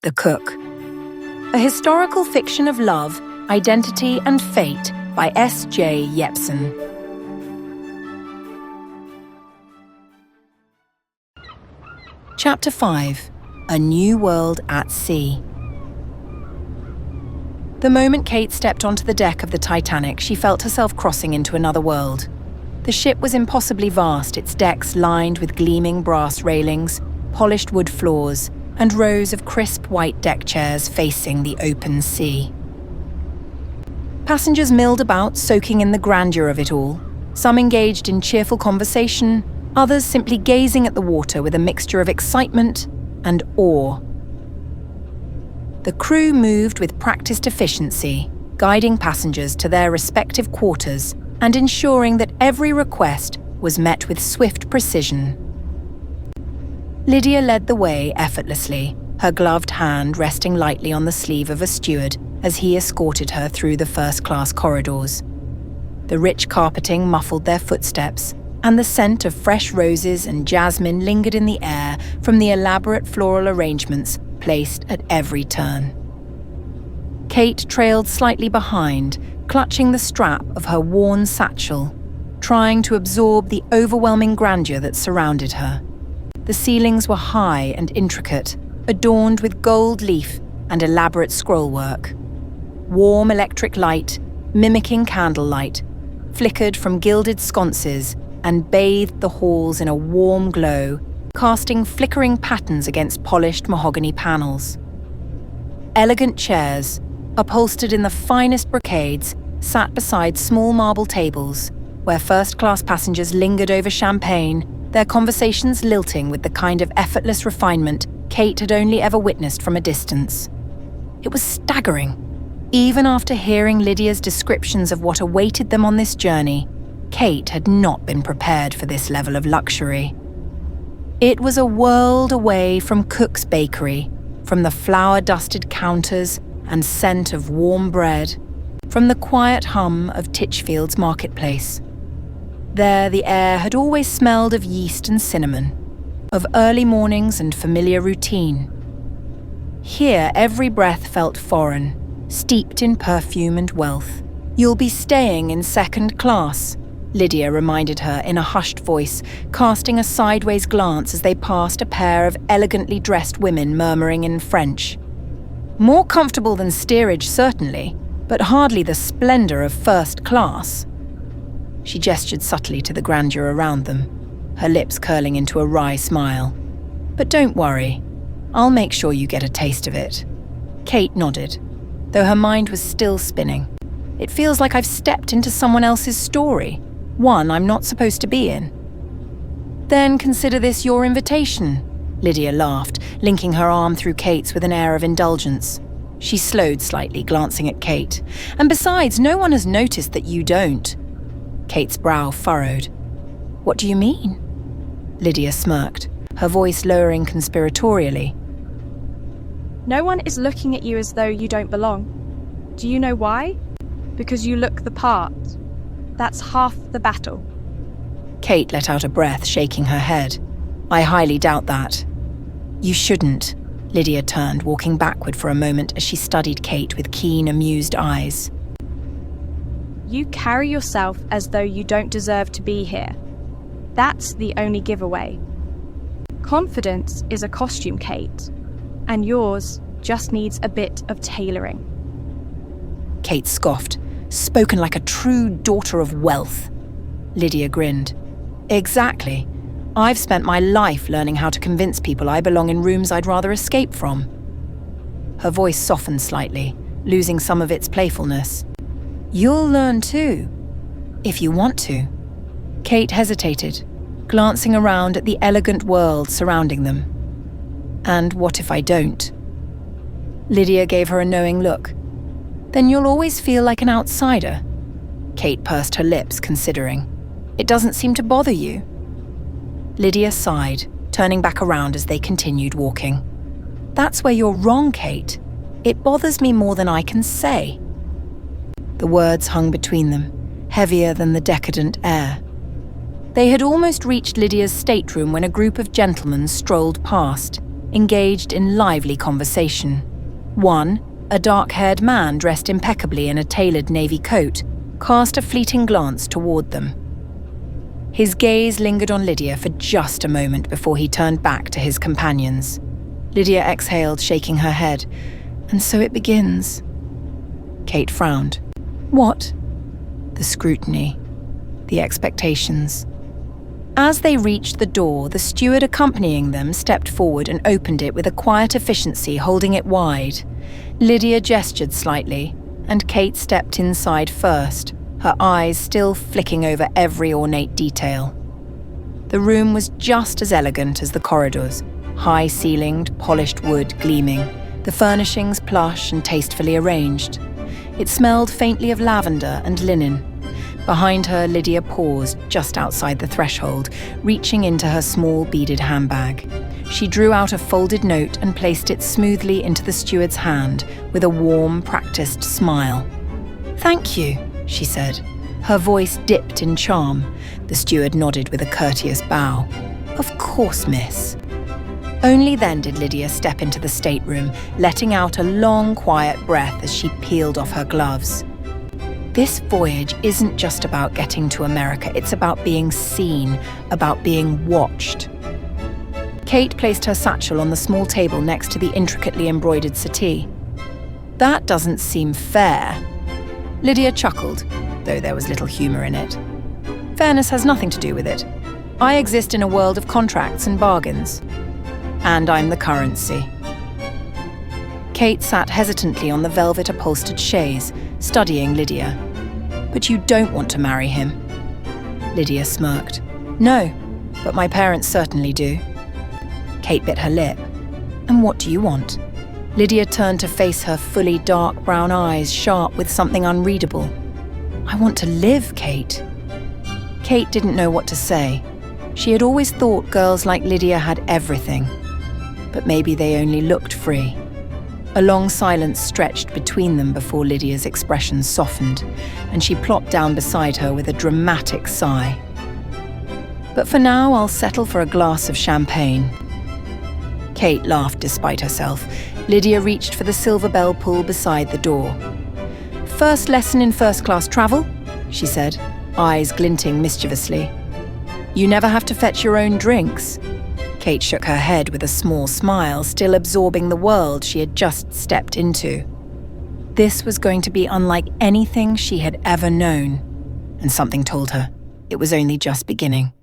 The Cook. A historical fiction of love, identity and fate by S.J. Jeppsson. Chapter 5. A New World at Sea. The moment Kate stepped onto the deck of the Titanic, she felt herself crossing into another world. The ship was impossibly vast, its decks lined with gleaming brass railings, polished wood floors, and rows of crisp white deck chairs facing the open sea. Passengers milled about, soaking in the grandeur of it all, some engaged in cheerful conversation, others simply gazing at the water with a mixture of excitement and awe. The crew moved with practiced efficiency, guiding passengers to their respective quarters and ensuring that every request was met with swift precision. Lydia led the way effortlessly, her gloved hand resting lightly on the sleeve of a steward as he escorted her through the first-class corridors. The rich carpeting muffled their footsteps, and the scent of fresh roses and jasmine lingered in the air from the elaborate floral arrangements placed at every turn. Kate trailed slightly behind, clutching the strap of her worn satchel, trying to absorb the overwhelming grandeur that surrounded her. The ceilings were high and intricate, adorned with gold leaf and elaborate scrollwork. Warm electric light, mimicking candlelight, flickered from gilded sconces and bathed the halls in a warm glow, casting flickering patterns against polished mahogany panels. Elegant chairs, upholstered in the finest brocades, sat beside small marble tables, where first-class passengers lingered over champagne, their conversations lilting with the kind of effortless refinement Kate had only ever witnessed from a distance. It was staggering. Even after hearing Lydia's descriptions of what awaited them on this journey, Kate had not been prepared for this level of luxury. It was a world away from Cook's bakery, from the flour-dusted counters and scent of warm bread, from the quiet hum of Titchfield's marketplace. There, the air had always smelled of yeast and cinnamon, of early mornings and familiar routine. Here, every breath felt foreign, steeped in perfume and wealth. "You'll be staying in second class," Lydia reminded her in a hushed voice, casting a sideways glance as they passed a pair of elegantly dressed women murmuring in French. More comfortable than steerage, certainly, but hardly the splendor of first class. She gestured subtly to the grandeur around them, her lips curling into a wry smile. "But don't worry, I'll make sure you get a taste of it." Kate nodded, though her mind was still spinning. "It feels like I've stepped into someone else's story, one I'm not supposed to be in." "Then consider this your invitation," Lydia laughed, linking her arm through Kate's with an air of indulgence. She slowed slightly, glancing at Kate. "And besides, no one has noticed that you don't." Kate's brow furrowed. "What do you mean?" Lydia smirked, her voice lowering conspiratorially. "No one is looking at you as though you don't belong. Do you know why? Because you look the part. That's half the battle." Kate let out a breath, shaking her head. "I highly doubt that." "You shouldn't." Lydia turned, walking backward for a moment as she studied Kate with keen, amused eyes. You carry yourself as though you don't deserve to be here. That's the only giveaway. Confidence is a costume, Kate, and yours just needs a bit of tailoring." Kate scoffed. "Spoken like a true daughter of wealth." Lydia grinned. "Exactly. I've spent my life learning how to convince people I belong in rooms I'd rather escape from." Her voice softened slightly, losing some of its playfulness. "You'll learn too, if you want to." Kate hesitated, glancing around at the elegant world surrounding them. "And what if I don't?" Lydia gave her a knowing look. "Then you'll always feel like an outsider." Kate pursed her lips, considering. "It doesn't seem to bother you." Lydia sighed, turning back around as they continued walking. "That's where you're wrong, Kate. It bothers me more than I can say." The words hung between them, heavier than the decadent air. They had almost reached Lydia's stateroom when a group of gentlemen strolled past, engaged in lively conversation. One, a dark-haired man dressed impeccably in a tailored navy coat, cast a fleeting glance toward them. His gaze lingered on Lydia for just a moment before he turned back to his companions. Lydia exhaled, shaking her head. "And so it begins." Kate frowned. "What?" "The scrutiny. The expectations." As they reached the door, the steward accompanying them stepped forward and opened it with a quiet efficiency, holding it wide. Lydia gestured slightly, and Kate stepped inside first, her eyes still flicking over every ornate detail. The room was just as elegant as the corridors, high-ceilinged, polished wood gleaming, the furnishings plush and tastefully arranged. It smelled faintly of lavender and linen. Behind her, Lydia paused just outside the threshold, reaching into her small beaded handbag. She drew out a folded note and placed it smoothly into the steward's hand with a warm, practiced smile. "Thank you," she said. Her voice dipped in charm. The steward nodded with a courteous bow. "Of course, miss." Only then did Lydia step into the stateroom, letting out a long, quiet breath as she peeled off her gloves. This voyage isn't just about getting to America, it's about being seen, about being watched. Kate placed her satchel on the small table next to the intricately embroidered settee. "That doesn't seem fair." Lydia chuckled, though there was little humour in it. "Fairness has nothing to do with it. I exist in a world of contracts and bargains. And I'm the currency." Kate sat hesitantly on the velvet-upholstered chaise, studying Lydia. "But you don't want to marry him?" Lydia smirked. "No, but my parents certainly do." Kate bit her lip. "And what do you want?" Lydia turned to face her fully dark brown eyes, sharp with something unreadable. "I want to live, Kate." Kate didn't know what to say. She had always thought girls like Lydia had everything. But maybe they only looked free. A long silence stretched between them before Lydia's expression softened, and she plopped down beside her with a dramatic sigh. "But for now, I'll settle for a glass of champagne." Kate laughed despite herself. Lydia reached for the silver bell pull beside the door. "First lesson in first-class travel?" she said, eyes glinting mischievously. "You never have to fetch your own drinks." Kate shook her head with a small smile, still absorbing the world she had just stepped into. This was going to be unlike anything she had ever known, and something told her it was only just beginning.